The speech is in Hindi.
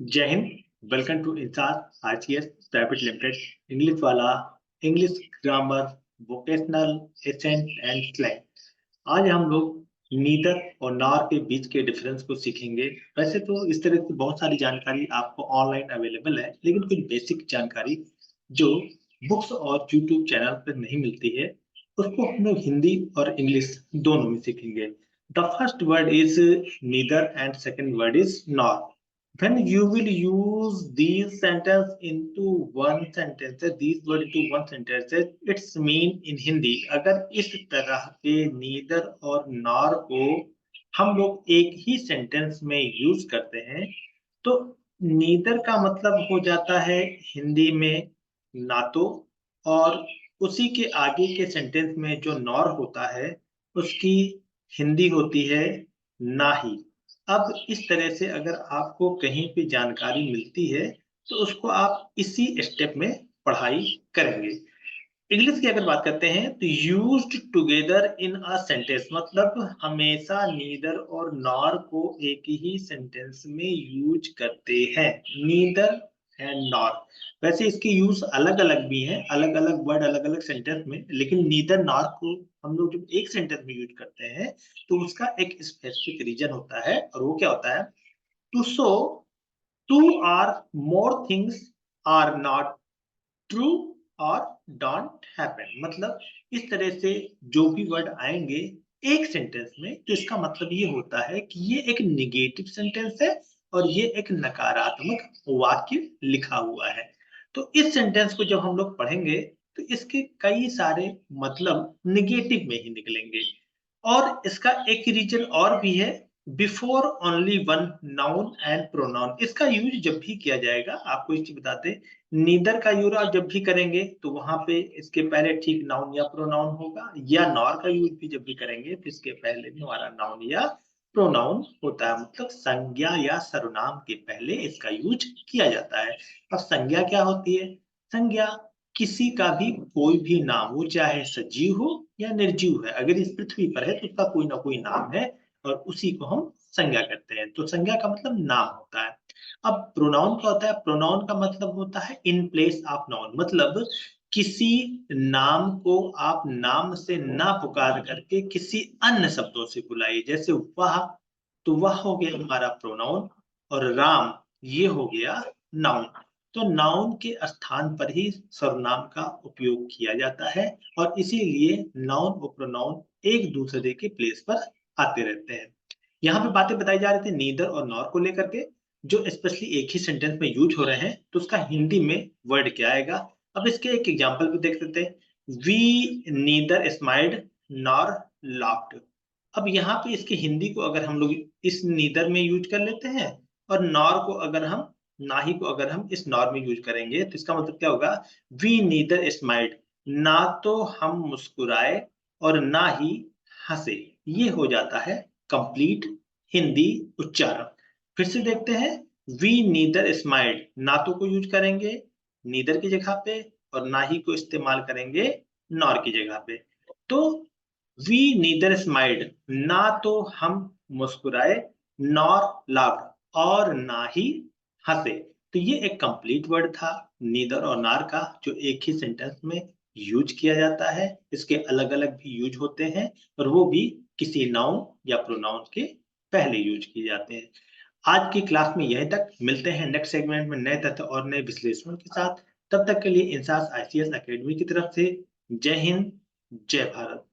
जय हिंद। वेलकम टू इंसास आईसीएस प्राइवेट लिमिटेड। इंग्लिश वाला, English grammar, vocational, accent and slang. आज हम लोग नीदर और नॉर के बीच के डिफरेंस को सीखेंगे। वैसे तो इस तरह की बहुत सारी जानकारी आपको ऑनलाइन अवेलेबल है, लेकिन कुछ बेसिक जानकारी जो बुक्स और यूट्यूब चैनल पर नहीं मिलती है, उसको हम लोग हिंदी और इंग्लिश दोनों में सीखेंगे। The first word is neither and second word is nor. When you will use these sentence into one sentence, these word into one sentence, its mean in Hindi. अगर इस तरह के neither और nor को हम लोग एक ही सेंटेंस में यूज करते हैं, तो neither का मतलब हो जाता है हिंदी में ना तो, और उसी के आगे के सेंटेंस में जो nor होता है उसकी हिंदी होती है ना ही। अब इस तरह से अगर आपको कहीं पे जानकारी मिलती है, तो उसको आप इसी स्टेप में पढ़ाई करेंगे। इंग्लिश की अगर बात करते हैं तो used together in a sentence, मतलब हमेशा नीदर और नॉर को एक ही सेंटेंस में यूज करते हैं। Neither and nor. वैसे इसके यूज अलग अलग भी हैं, अलग अलग वर्ड अलग अलग सेंटेंस में, लेकिन नीदर नॉर को हम लोग जब एक सेंटेंस में यूज करते हैं तो उसका एक स्पेसिफिक रीजन होता है, और वो क्या होता है? To show two or more things are not true और डोंट हैपन। मतलब इस तरह से जो भी वर्ड आएंगे एक सेंटेंस में, तो इसका मतलब ये होता है कि ये एक निगेटिव सेंटेंस है और ये एक नकारात्मक वाक्य लिखा हुआ है। तो इस सेंटेंस को जब हम लोग पढ़ेंगे तो इसके कई सारे मतलब निगेटिव में ही निकलेंगे। और इसका एक रीजन और भी है, before only one noun and pronoun. इसका यूज जब भी किया जाएगा, आपको एक चीज बताते, नीदर का यूज आप जब भी करेंगे तो वहां पे इसके पहले ठीक नाउन या प्रोनाउन होगा, या नॉर का यूज भी जब भी करेंगे तो इसके पहले भी हमारा नाउन या प्रोनाउन होता है। मतलब संज्ञा या सर्वनाम के पहले इसका यूज किया जाता है। अब संज्ञा क्या होती है? संज्ञा किसी का भी कोई भी नाम हो, चाहे सजीव हो या निर्जीव है, अगर इस पृथ्वी पर है तो उसका कोई ना कोई नाम है और उसी को हम संज्ञा कहते हैं। तो संज्ञा का मतलब नाम होता है। अब प्रोनाउन क्या होता है? प्रोनाउन का मतलब होता है इन प्लेस ऑफ नाउन। मतलब किसी नाम को आप नाम से ना पुकार करके किसी अन्य शब्दों से बुलाइए। जैसे वह, तो वह हो गया हमारा प्रोनाउन, और राम ये हो गया नाउन। तो नाउन के स्थान पर ही सर्वनाम का उपयोग किया जाता है, और इसीलिए नाउन और प्रोनाउन एक दूसरे के प्लेस पर आते रहते हैं। यहाँ पे बातें बताई जा रही थी नीदर और नॉर को लेकर के, जो स्पेशली एक ही सेंटेंस में यूज हो रहे हैं, तो उसका हिंदी में वर्ड क्या आएगा। अब इसके एक एग्जांपल भी देख सकते हैं। We neither smiled nor laughed. अब यहाँ पे इसकी हिंदी को अगर हम लोग इस नीदर में यूज कर लेते हैं, और नॉर को अगर हम, ना ही को अगर हम इस नॉर में यूज करेंगे, तो इसका मतलब क्या होगा? वी नीदर स्माइल्ड, ना तो हम मुस्कुराए और ना ही हंसे। ये हो जाता है कंप्लीट हिंदी उच्चारण। फिर से देखते हैं। वी नीदर स्माइल्ड, ना तो को यूज करेंगे नीदर की जगह पे, और ना ही को इस्तेमाल करेंगे नॉर की जगह पे। तो वी नीदर स्माइल्ड, ना तो हम मुस्कुराए, नॉर लाफ्ड, और ना ही हंसे। तो ये एक कंप्लीट वर्ड था नीदर और नार का, जो एक ही सेंटेंस में यूज किया जाता है। इसके अलग अलग भी यूज होते हैं, और वो भी किसी नाउन या प्रोनाउन के पहले यूज किए जाते हैं। आज की क्लास में यहीं तक। मिलते हैं नेक्स्ट सेगमेंट में नए तथ्य और नए विश्लेषण के साथ। तब तक के लिए इंसास आईसीएस एकेडमी की तरफ से जय हिंद, जय भारत।